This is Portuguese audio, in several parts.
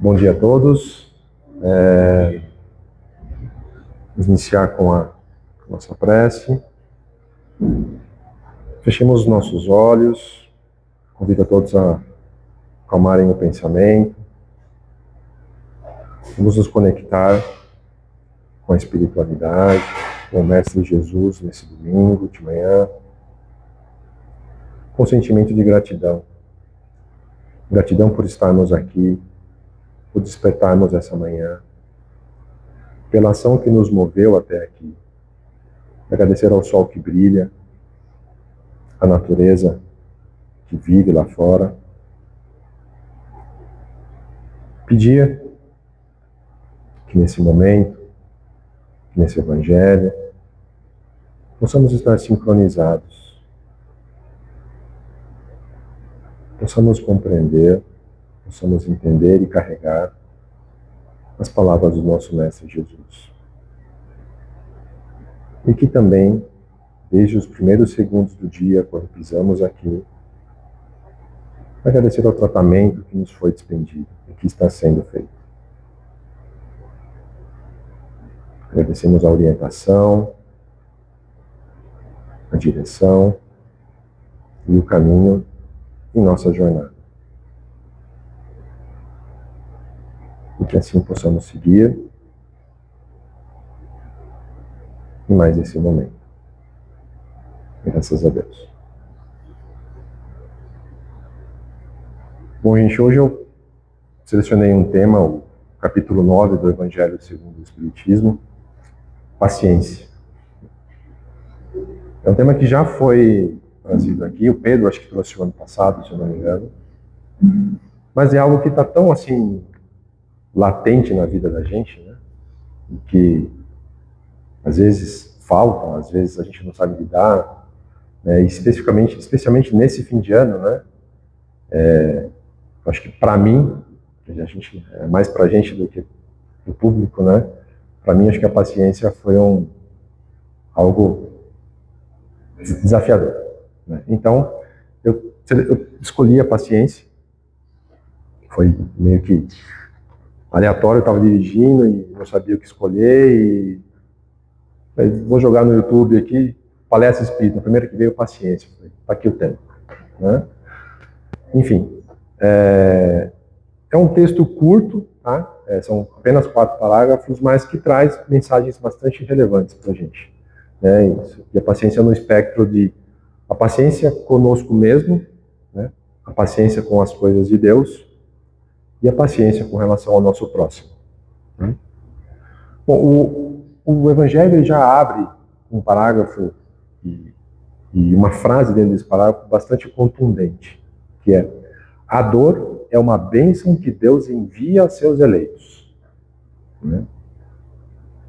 Bom dia a todos. Vamos iniciar com a nossa prece. Fechemos os nossos olhos. Convido a todos a acalmarem o pensamento. Vamos nos conectar com a espiritualidade, com o Mestre Jesus nesse domingo de manhã, com sentimento de gratidão. Gratidão por estarmos aqui, por despertarmos essa manhã, pela ação que nos moveu até aqui. Agradecer ao sol que brilha, à natureza que vive lá fora. Pedir que nesse momento, que nesse Evangelho, possamos estar sincronizados, possamos compreender, possamos entender e carregar as palavras do nosso Mestre Jesus. E que também, desde os primeiros segundos do dia, quando pisamos aqui, agradecer ao tratamento que nos foi dispendido e que está sendo feito. Agradecemos a orientação, a direção e o caminho em nossa jornada. E que assim possamos seguir em mais esse momento. Graças a Deus. Bom, gente, hoje eu selecionei um tema, o capítulo 9 do Evangelho segundo o Espiritismo, paciência. É um tema que já foi trazido aqui, o Pedro acho que trouxe o ano passado, se eu não me engano, mas é algo que está tão assim latente na vida da gente, né? Que às vezes falta, às vezes a gente não sabe lidar, né? Especialmente nesse fim de ano, né? Acho que para mim, é mais para a gente do que o público, né? Para mim, acho que a paciência foi algo desafiador, né? Então, eu escolhi a paciência, foi meio que aleatório, eu estava dirigindo e não sabia o que escolher e vou jogar no YouTube aqui, palestra espírita, a primeira que veio, paciência, está aqui o tempo, né? Enfim, é um texto curto, tá? São apenas 4 parágrafos, mas que traz mensagens bastante relevantes para a gente, né? E a paciência no espectro de a paciência conosco mesmo, né? A paciência com as coisas de Deus e a paciência com relação ao nosso próximo, né? Bom, o Evangelho já abre um parágrafo e uma frase dentro desse parágrafo bastante contundente, que é: a dor é uma bênção que Deus envia a seus eleitos. Né?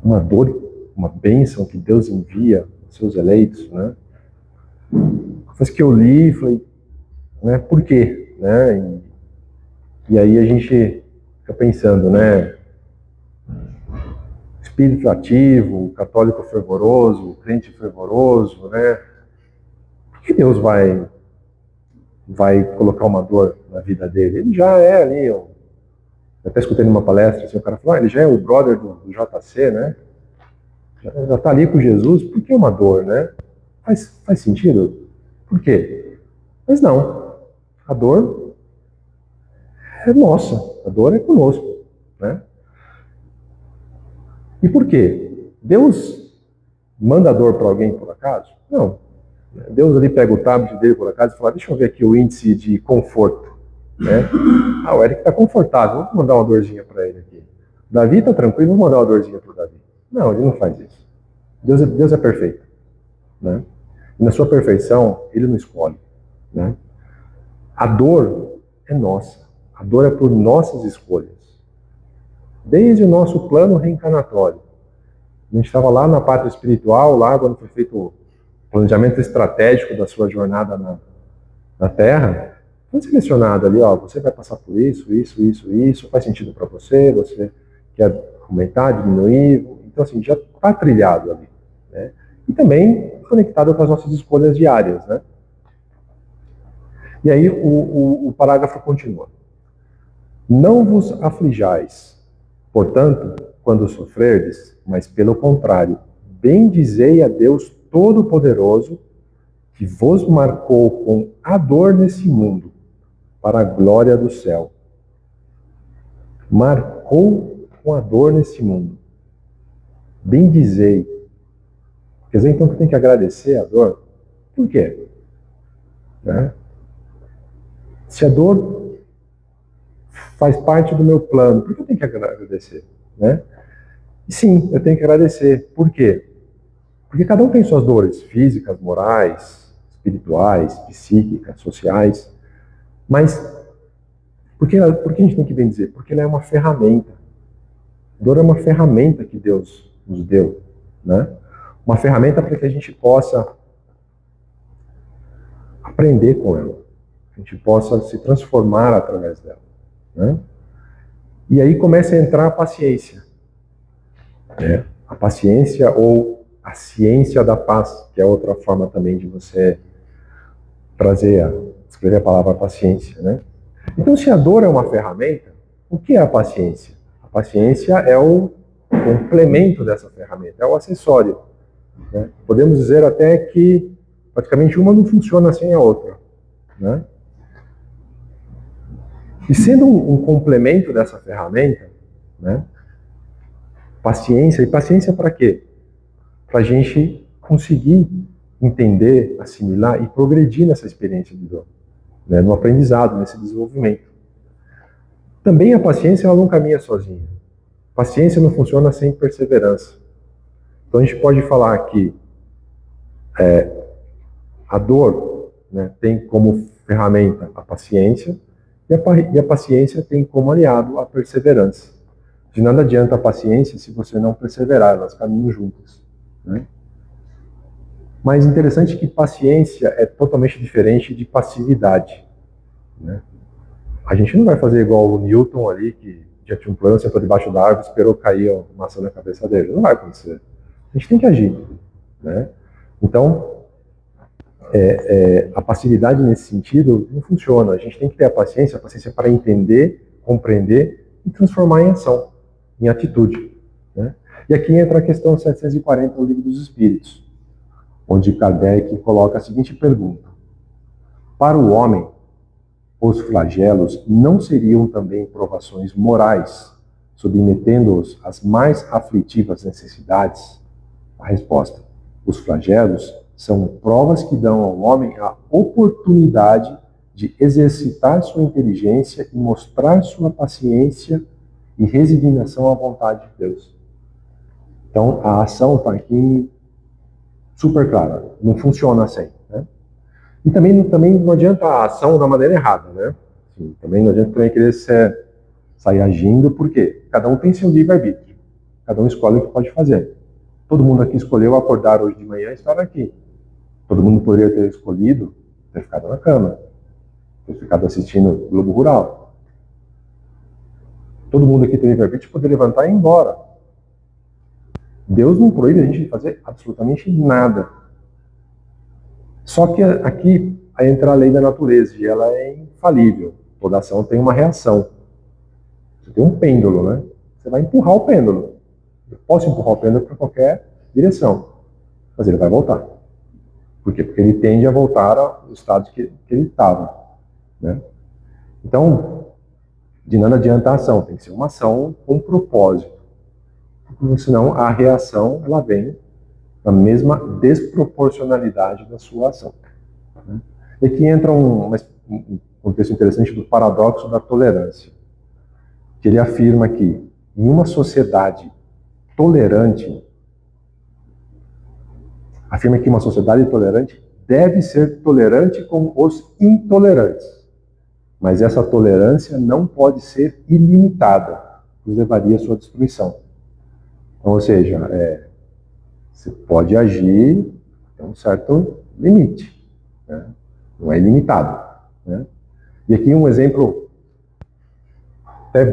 Uma dor, uma bênção que Deus envia aos seus eleitos. Né? Depois que eu li, falei, né, por quê? Né? E aí a gente fica pensando, né? Espírito ativo, católico fervoroso, crente fervoroso, né? Por que Deus vai colocar uma dor na vida dele? Ele já é ali, eu até escutei numa palestra, assim, o cara falou, ele já é o brother do JC, né? Já está ali com Jesus, por que uma dor, né? Faz sentido? Por quê? Mas não, a dor é nossa, a dor é conosco, né? E por quê? Deus manda a dor para alguém por acaso? Não. Deus ali pega o tablet dele por acaso e fala, deixa eu ver aqui o índice de conforto, né? Ah, o Eric está confortável, vou mandar uma dorzinha para ele aqui. Davi está tranquilo, vou mandar uma dorzinha para o Davi. Não, ele não faz isso. Deus é perfeito, né? E na sua perfeição, ele não escolhe, né? A dor é nossa. A dor é por nossas escolhas. Desde o nosso plano reencarnatório. A gente estava lá na pátria espiritual, lá quando foi feito o planejamento estratégico da sua jornada na Terra, foi selecionado ali, ó, você vai passar por isso, faz sentido para você, você quer aumentar, diminuir, então assim, já está trilhado ali, né? E também conectado com as nossas escolhas diárias, né? E aí o parágrafo continua. Não vos aflijais, portanto, quando sofrerdes, mas pelo contrário, bendizei a Deus Todo-Poderoso, que vos marcou com a dor nesse mundo, para a glória do céu. Marcou com a dor nesse mundo. Bendizei. Quer dizer, então, que tem que agradecer a dor? Por quê? Né? Se a dor faz parte do meu plano, por que eu tenho que agradecer? Né? E sim, eu tenho que agradecer. Por quê? Porque cada um tem suas dores físicas, morais, espirituais, psíquicas, sociais. Mas por que a gente tem que bendizer? Porque ela é uma ferramenta. A dor é uma ferramenta que Deus nos deu. Né? Uma ferramenta para que a gente possa aprender com ela. A gente possa se transformar através dela. Né? E aí começa a entrar a paciência. Né? A paciência ou a ciência da paz, que é outra forma também de você escrever a palavra paciência. Né? Então, se a dor é uma ferramenta, o que é a paciência? A paciência é o complemento dessa ferramenta, é o acessório. Né? Podemos dizer até que praticamente uma não funciona sem a outra. Né? E sendo um complemento dessa ferramenta, né? Paciência, e paciência para quê? Para a gente conseguir entender, assimilar e progredir nessa experiência de dor, né? No aprendizado, nesse desenvolvimento. Também a paciência ela não caminha sozinha. Paciência não funciona sem perseverança. Então a gente pode falar que a dor, né, tem como ferramenta a paciência e a paciência tem como aliado a perseverança. De nada adianta a paciência se você não perseverar, elas caminham juntas. Né? Mas interessante que paciência é totalmente diferente de passividade. Né? A gente não vai fazer igual o Newton ali, que já tinha um plano, sentou debaixo da árvore, esperou cair a maçã na cabeça dele. Não vai acontecer. A gente tem que agir. Né? Então, a passividade nesse sentido não funciona. A gente tem que ter a paciência para entender, compreender e transformar em ação, em atitude. Né? E aqui entra a questão 740 do Livro dos Espíritos, onde Kardec coloca a seguinte pergunta: para o homem, os flagelos não seriam também provações morais, submetendo-os às mais aflitivas necessidades? A resposta: os flagelos são provas que dão ao homem a oportunidade de exercitar sua inteligência e mostrar sua paciência e resignação à vontade de Deus. Então, a ação está aqui super clara, não funciona assim. Né? E também não adianta a ação da maneira errada. Né? Assim, também não adianta também querer sair agindo, porque cada um tem seu livre-arbítrio. Cada um escolhe o que pode fazer. Todo mundo aqui escolheu acordar hoje de manhã e estar aqui. Todo mundo poderia ter escolhido ter ficado na cama, ter ficado assistindo Globo Rural. Todo mundo aqui tem livre-arbítrio de poder levantar e ir embora. Deus não proíbe a gente de fazer absolutamente nada. Só que aqui entra a lei da natureza e ela é infalível. Toda ação tem uma reação. Você tem um pêndulo, né? Você vai empurrar o pêndulo. Eu posso empurrar o pêndulo para qualquer direção, mas ele vai voltar. Por quê? Porque ele tende a voltar ao estado que ele estava. Né? Então, de nada adianta a ação, tem que ser uma ação com propósito. Porque senão a reação ela vem na mesma desproporcionalidade da sua ação. Né? E aqui entra um contexto interessante do paradoxo da tolerância, que ele afirma que em uma sociedade tolerante, afirma que uma sociedade tolerante deve ser tolerante com os intolerantes, mas essa tolerância não pode ser ilimitada, pois levaria à sua destruição. Então, ou seja, você pode agir até um certo limite, né? Não é ilimitado. Né? E aqui um exemplo até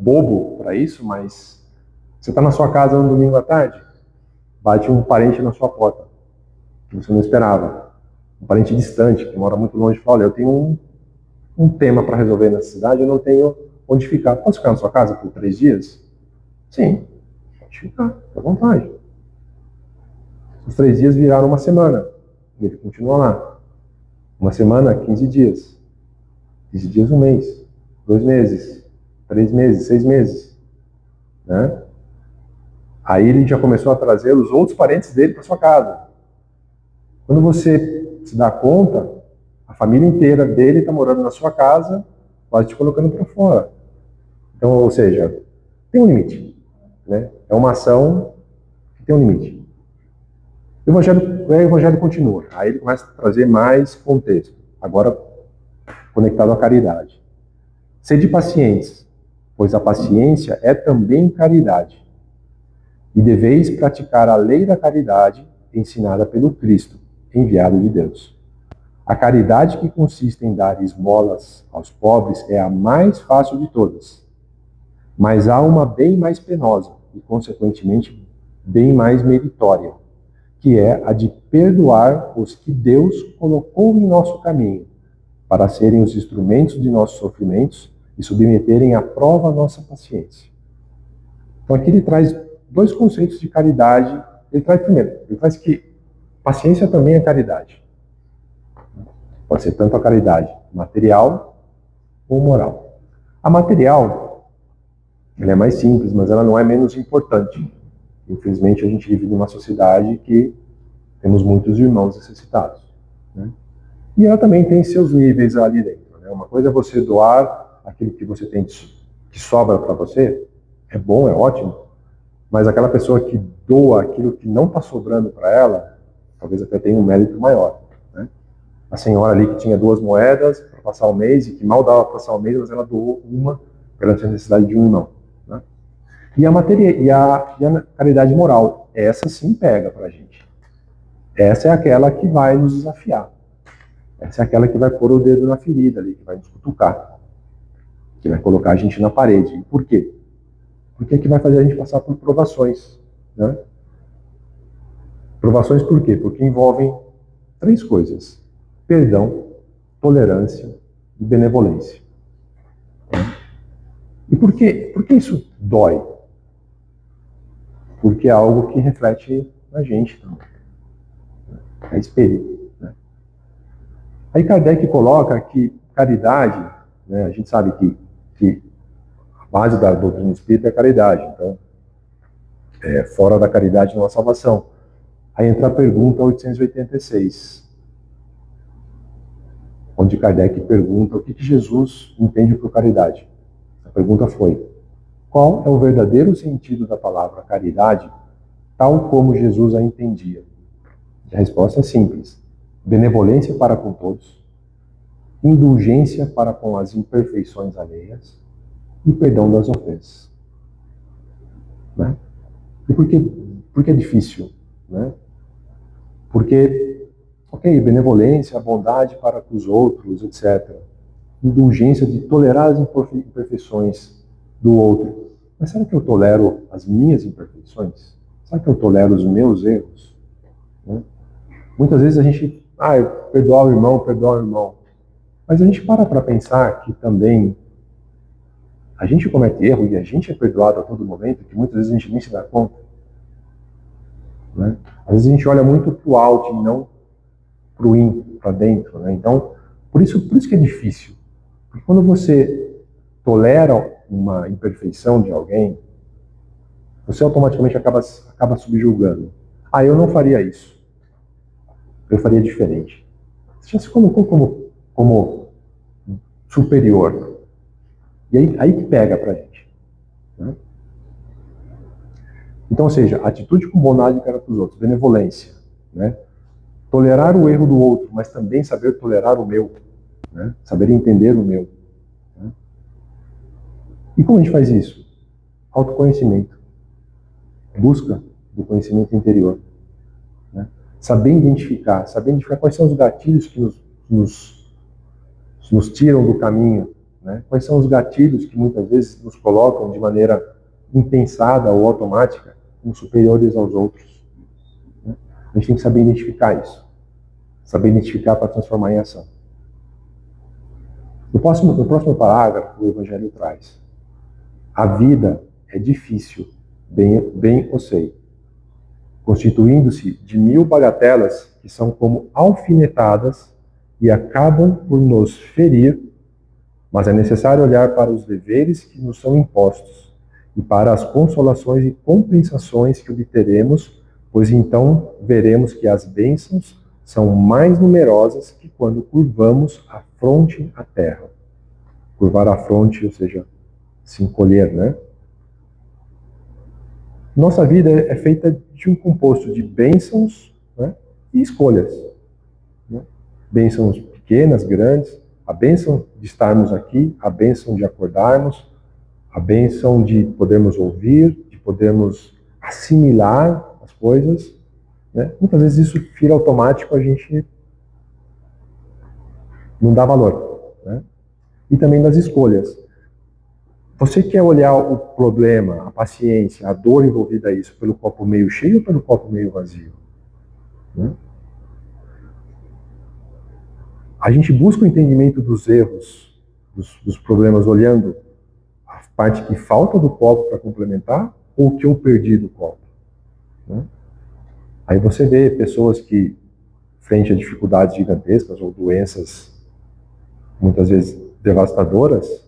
bobo para isso, mas você está na sua casa no domingo à tarde, bate um parente na sua porta, que você não esperava, um parente distante, que mora muito longe, fala: olha, eu tenho um tema para resolver na cidade, eu não tenho onde ficar. Posso ficar na sua casa por 3 dias? Sim, pode ficar, fica à vontade. Os 3 dias viraram uma semana. E ele continua lá. Uma semana, 15 dias. 15 dias, um mês. 2 meses. 3 meses, 6 meses. Né? Aí ele já começou a trazer os outros parentes dele para sua casa. Quando você se dá conta, a família inteira dele está morando na sua casa, quase te colocando para fora. Então, ou seja, tem um limite. Né? É uma ação que tem um limite. O evangelho continua. Aí ele começa a trazer mais contexto. Agora, conectado à caridade. Sede pacientes, pois a paciência é também caridade. E deveis praticar a lei da caridade ensinada pelo Cristo, enviado de Deus. A caridade que consiste em dar esmolas aos pobres é a mais fácil de todas. Mas há uma bem mais penosa e, consequentemente, bem mais meritória, que é a de perdoar os que Deus colocou em nosso caminho, para serem os instrumentos de nossos sofrimentos e submeterem à prova a nossa paciência. Então aqui ele traz 2 conceitos de caridade. Ele traz que paciência também é caridade. Pode ser tanto a caridade material ou moral. A material, ela é mais simples, mas ela não é menos importante. Infelizmente, a gente vive numa sociedade que temos muitos irmãos necessitados. Né? E ela também tem seus níveis ali dentro. Né? Uma coisa é você doar aquilo que você tem que sobra para você, é bom, é ótimo, mas aquela pessoa que doa aquilo que não está sobrando para ela, talvez até tenha um mérito maior. Né? A senhora ali que tinha 2 moedas para passar o mês e que mal dava para passar o mês, mas ela doou uma perante a necessidade de um irmão. Né? E a caridade moral, essa sim pega para a gente. Essa é aquela que vai nos desafiar. Essa é aquela que vai pôr o dedo na ferida ali, que vai nos cutucar, que vai colocar a gente na parede. E por quê? Porque é que vai fazer a gente passar por provações. Né? Provações por quê? Porque envolvem 3 coisas: perdão, tolerância e benevolência. E por que isso dói? Porque é algo que reflete na gente também. É espelho. Né? Aí Kardec coloca que caridade, né, a gente sabe que a base da doutrina espírita é a caridade. Então, fora da caridade não há salvação. Aí entra a pergunta 886, onde Kardec pergunta o que Jesus entende por caridade. A pergunta foi: qual é o verdadeiro sentido da palavra caridade, tal como Jesus a entendia? E a resposta é simples: benevolência para com todos, indulgência para com as imperfeições alheias e perdão das ofensas. Né? E por que é difícil? Né? Porque, ok, benevolência, bondade para com os outros, etc. Indulgência de tolerar as imperfeições do outro. Mas será que eu tolero as minhas imperfeições? Será que eu tolero os meus erros? Né? Muitas vezes a gente, perdoar o irmão. Mas a gente para pensar que também a gente comete erro e a gente é perdoado a todo momento, que muitas vezes a gente nem se dá conta. Né? Às vezes a gente olha muito para o alto e não para o in, para dentro. Né? Então, por isso que é difícil. Porque quando você tolera uma imperfeição de alguém, você automaticamente acaba subjugando. Eu não faria isso. Eu faria diferente. Você já se colocou como superior. E aí que pega pra gente. Né? Então, ou seja, atitude com bondade para com os outros, benevolência. Né? Tolerar o erro do outro, mas também saber tolerar o meu. Né? Saber entender o meu. Né? E como a gente faz isso? Autoconhecimento. Busca do conhecimento interior. Né? Saber identificar quais são os gatilhos que nos tiram do caminho. Né? Quais são os gatilhos que muitas vezes nos colocam de maneira impensada ou automática como superiores aos outros. Né? A gente tem que saber identificar isso. Saber identificar para transformar em ação. No próximo parágrafo, o Evangelho traz: a vida é difícil, bem o sei, constituindo-se de 1000 bagatelas que são como alfinetadas e acabam por nos ferir, mas é necessário olhar para os deveres que nos são impostos e para as consolações e compensações que obteremos, pois então veremos que as bênçãos são mais numerosas que quando curvamos a fronte à terra. Curvar a fronte, ou seja, se encolher, né? Nossa vida é feita de um composto de bênçãos, né, e escolhas. Né? Bênçãos pequenas, grandes, a bênção de estarmos aqui, a bênção de acordarmos, a bênção de podermos ouvir, de podermos assimilar as coisas. Né? Muitas vezes isso vira automático, a gente não dá valor. Né? E também das escolhas. Você quer olhar o problema, a paciência, a dor envolvida a isso pelo copo meio cheio ou pelo copo meio vazio? Né? A gente busca o entendimento dos erros, dos problemas, olhando a parte que falta do copo para complementar ou o que eu perdi do copo. Né? Aí você vê pessoas que, frente a dificuldades gigantescas ou doenças muitas vezes devastadoras,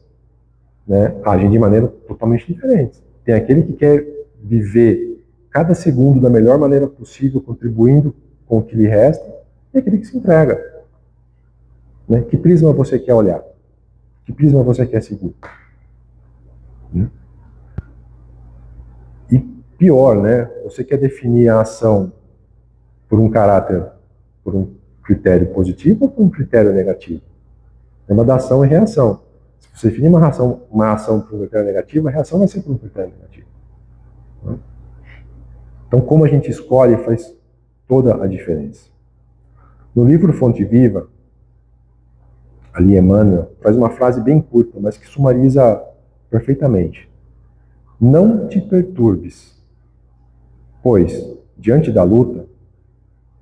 né, agem de maneira totalmente diferente. Tem aquele que quer viver cada segundo da melhor maneira possível, contribuindo com o que lhe resta, e aquele que se entrega. Né? Que prisma você quer olhar? Que prisma você quer seguir? Né? E pior, né? Você quer definir a ação por um caráter, por um critério positivo ou por um critério negativo? Lembra da ação e reação. Se você definir uma ação por um critério negativo, a reação vai ser por um critério negativo. Né? Então, como a gente escolhe faz toda a diferença. No livro Fonte Viva, ali Emmanuel faz uma frase bem curta, mas que sumariza perfeitamente. Não te perturbes, pois, diante da luta,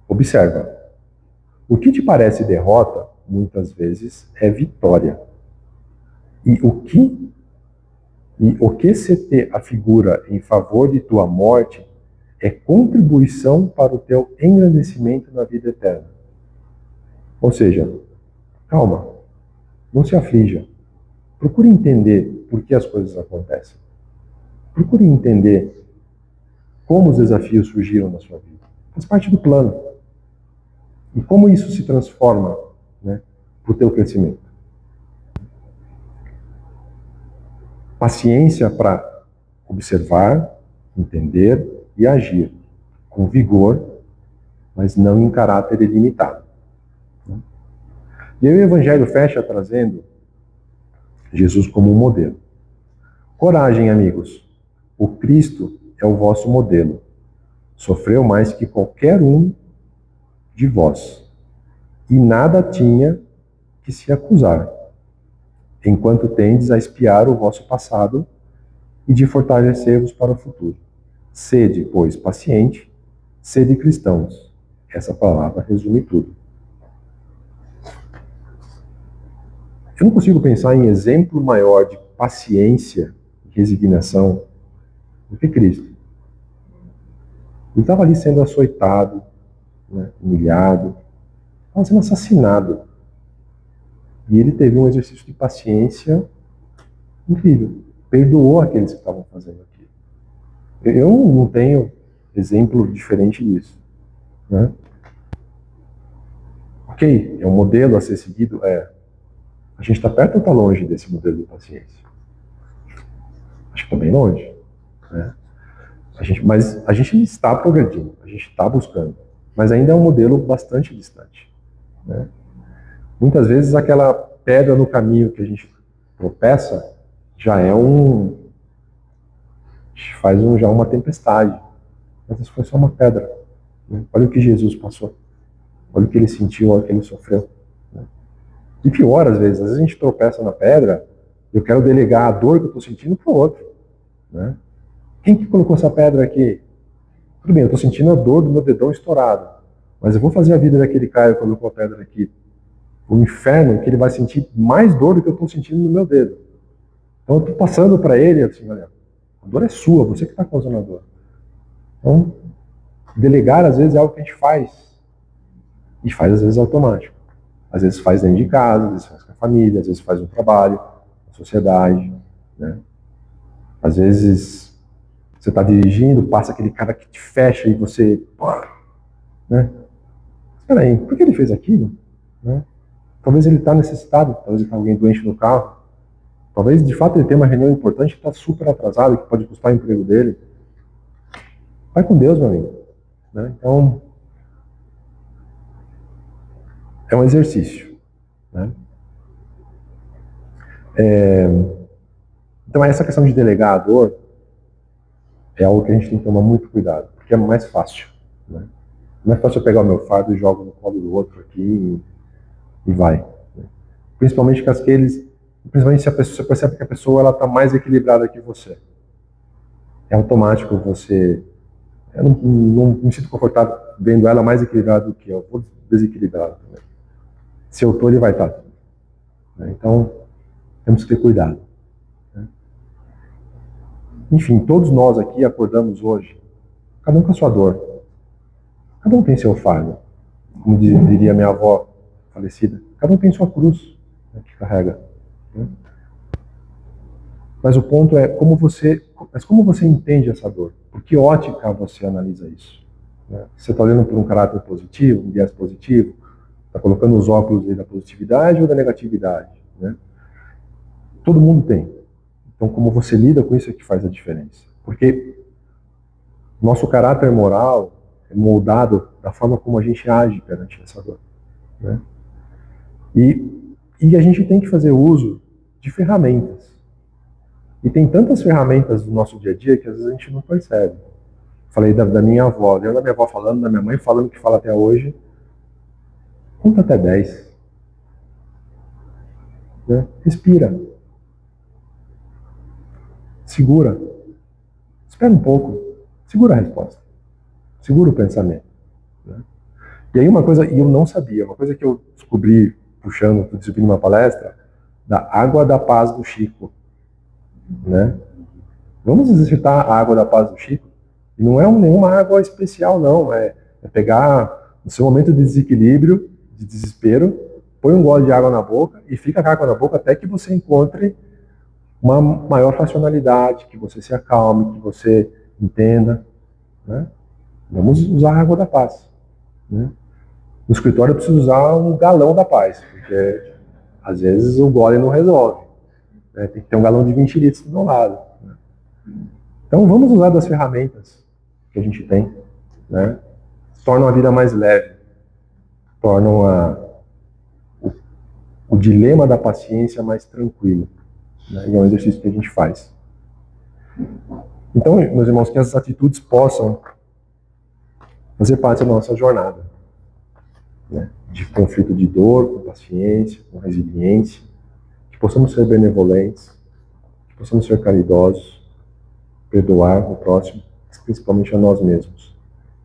observa. O que te parece derrota, muitas vezes, é vitória. E o que se te afigura em favor de tua morte é contribuição para o teu engrandecimento na vida eterna. Ou seja, calma, não se aflija. Procure entender por que as coisas acontecem. Procure entender como os desafios surgiram na sua vida. Faz parte do plano. E como isso se transforma, né, para o teu crescimento. Paciência para observar, entender e agir com vigor, mas não em caráter ilimitado. E aí o Evangelho fecha trazendo Jesus como um modelo. Coragem, amigos. O Cristo é o vosso modelo. Sofreu mais que qualquer um de vós. E nada tinha que se acusar, enquanto tendes a espiar o vosso passado e de fortalecer-vos para o futuro. Sede, pois, paciente, sede cristãos. Essa palavra resume tudo. Eu não consigo pensar em exemplo maior de paciência e resignação do que Cristo. Ele estava ali sendo açoitado, né, humilhado, estava sendo assassinado. E ele teve um exercício de paciência incrível. Perdoou aqueles que estavam fazendo aquilo. Eu não tenho exemplo diferente disso. Né? Ok, é um modelo a ser seguido? É. A gente está perto ou está longe desse modelo de paciência? Acho que está bem longe. Né? Mas a gente está progredindo, a gente está buscando. Mas ainda é um modelo bastante distante. Né? Muitas vezes aquela pedra no caminho que a gente tropeça já é já uma tempestade. Mas isso foi só uma pedra. Né? Olha o que Jesus passou. Olha o que ele sentiu, olha o que ele sofreu. Né? E pior, às vezes a gente tropeça na pedra, eu quero delegar a dor que eu estou sentindo para o outro. Né? Quem que colocou essa pedra aqui? Tudo bem, eu estou sentindo a dor do meu dedão estourado, mas eu vou fazer a vida daquele cara que colocou a pedra aqui o inferno, que ele vai sentir mais dor do que eu estou sentindo no meu dedo. Então eu estou passando para ele assim, olha, a dor é sua, você que está causando a dor. Então, delegar às vezes é algo que a gente faz. E faz às vezes automático. Às vezes faz dentro de casa, às vezes faz com a família, às vezes faz no trabalho, na sociedade, né? Às vezes você está dirigindo, passa aquele cara que te fecha e você, né? Espera aí, por que ele fez aquilo? Né? Talvez ele está necessitado, talvez ele está alguém doente no carro, talvez de fato ele tenha uma reunião importante que está super atrasado, que pode custar o emprego dele. Vai com Deus, meu amigo. Né? Então, é um exercício. Né? Então, essa questão de delegar a dor é algo que a gente tem que tomar muito cuidado, porque é mais fácil. Né? Não é fácil eu pegar o meu fardo e jogo no colo do outro aqui e vai. Né? Principalmente se a pessoa, você percebe que a pessoa está mais equilibrada que você. É automático você... Eu não me sinto confortável vendo ela mais equilibrada do que eu. Vou desequilibrado também. Se eu estou, ele vai estar. Né? Então, temos que ter cuidado. Né? Enfim, todos nós aqui acordamos hoje, cada um com a sua dor. Cada um tem seu fardo. Como diria minha avó falecida, cada um tem sua cruz, né, que carrega. Né? Mas o ponto é como você entende essa dor? Por que ótica você analisa isso? Né? Você está olhando por um caráter positivo, um viés positivo? Está colocando os óculos aí da positividade ou da negatividade? Né? Todo mundo tem. Então, como você lida com isso é que faz a diferença. Porque nosso caráter moral é moldado da forma como a gente age perante essa dor. Né? E a gente tem que fazer uso de ferramentas. E tem tantas ferramentas no nosso dia a dia que às vezes a gente não percebe. Falei da minha avó, lembro da minha avó falando, da minha mãe falando que fala até hoje. Conta até 10. Né? Respira. Segura. Espera um pouco. Segura a resposta. Segura o pensamento. Né? E aí uma coisa, e eu não sabia, uma coisa que eu descobri puxando, descobri numa palestra, da água da paz do Chico. Né? Vamos exercitar a água da paz do Chico. E não é nenhuma água especial, não. É pegar no seu momento de desequilíbrio, de desespero, põe um gole de água na boca e fica com a água na boca até que você encontre uma maior racionalidade, que você se acalme, que você entenda. Né? Vamos usar a água da paz. Né? No escritório eu preciso usar um galão da paz, porque às vezes o gole não resolve. Né? Tem que ter um galão de 20 litros do meu lado. Né? Então vamos usar das ferramentas que a gente tem. Né? Tornam a vida mais leve. Tornam o dilema da paciência mais tranquilo. Né? E é um exercício que a gente faz. Então, meus irmãos, que essas atitudes possam fazer parte da nossa jornada. Né? De conflito de dor, com paciência, com resiliência. Que possamos ser benevolentes, que possamos ser caridosos, perdoar o próximo, principalmente a nós mesmos.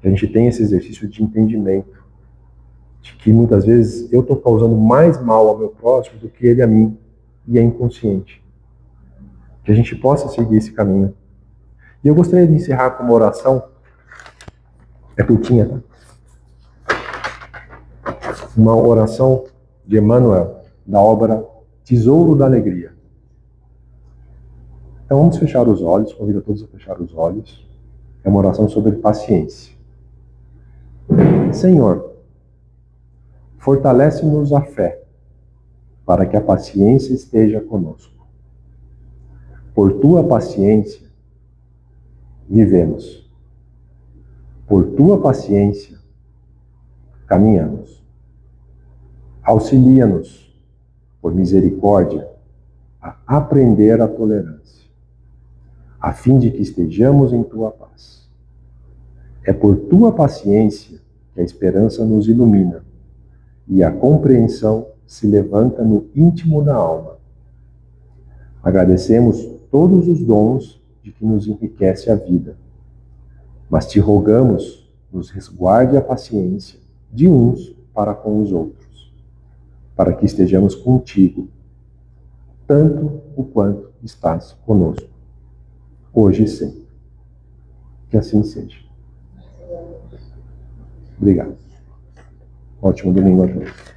Que a gente tenha esse exercício de entendimento de que muitas vezes eu estou causando mais mal ao meu próximo do que ele a mim, e é inconsciente. Que a gente possa seguir esse caminho. E eu gostaria de encerrar com uma oração, é curtinha, tá? Uma oração de Emmanuel, da obra Tesouro da Alegria. Então vamos fechar os olhos, convido a todos a fechar os olhos. É uma oração sobre paciência. Senhor, fortalece-nos a fé, para que a paciência esteja conosco. Por tua paciência, vivemos. Por tua paciência, caminhamos. Auxilia-nos, por misericórdia, a aprender a tolerância, a fim de que estejamos em tua paz. É por tua paciência que a esperança nos ilumina e a compreensão se levanta no íntimo da alma. Agradecemos todos os dons de que nos enriquece a vida, mas te rogamos, nos resguarde a paciência de uns para com os outros. para que estejamos contigo, tanto o quanto estás conosco, hoje e sempre. Que assim seja. Obrigado. Ótimo domingo a todos.